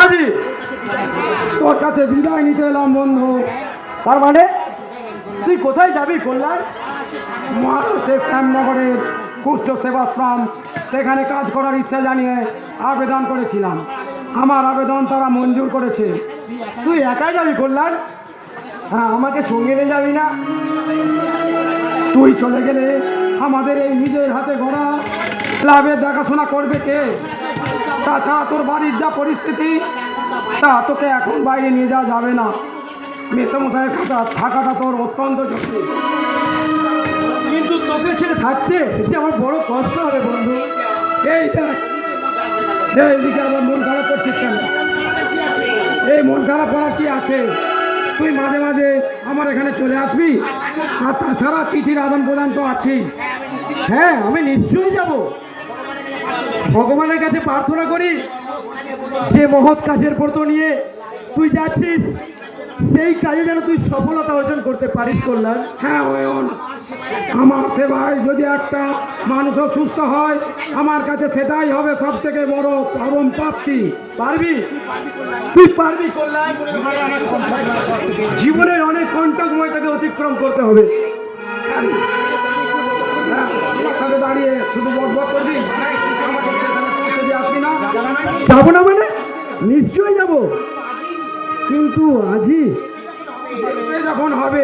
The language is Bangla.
আজি তোর কাছে বিদায় নিতে এলাম বন্ধু। তার মানে তুই কোথায় যাবি কল্যাণ? মহারাষ্ট্রের শ্যামনগরের কুষ্ঠ সেবাশ্রম, সেখানে কাজ করার ইচ্ছা জানিয়ে আবেদন করেছিলাম। আমার আবেদন তারা মঞ্জুর করেছে। তুই একাই যাবি কল্যাণ? হ্যাঁ, আমাকে সঙ্গে নিয়ে যাবি না? তুই চলে গেলে আমাদের এই নিজের হাতে গড়া ক্লাবের দেখাশোনা করবে কে? তাছাড়া তোর বাড়ির যা পরিস্থিতি, তা তোকে এখন বাইরে নিয়ে যাওয়া যাবে না। মেসমশাইয়ের থাকাটা তোর অত্যন্ত জরুরি। কিন্তু তোকে ছেড়ে থাকতে যে আমার বড় কষ্ট হবে বন্ধু। এই দেখ, এইদিকে আবার মন খারাপ করছিস কেন? এই মন খারাপ করার কি আছে? তুই মাঝে মাঝে আমার এখানে চলে আসবি। আর তাছাড়া চিঠির আদান প্রদান তো আছেই। হ্যাঁ, আমি নিশ্চয়ই যাব। ভগবানের কাছে প্রার্থনা করি যে মহৎ কাজের ব্রত নিয়ে তুই যাচ্ছিস, সেই কাজে যেন তুই সফলতা অর্জন করতে পারিস কল্যাণ। হ্যাঁ অয়ন, আমার সেবায় যদি একটা মানুষও সুস্থ হয়, আমার কাছে সেটাই হবে সব থেকে বড় পরম প্রাপ্তি। পারবি? তুই পারবি কল্যাণ। জীবনের অনেক কণ্টকময় তাকে অতিক্রম করতে হবে। আমার সাথে দাঁড়িয়ে শুধু বকবক করবি, আসবি না? যাবো না মানে? নিশ্চয়ই যাব। কিন্তু আজই যখন হবে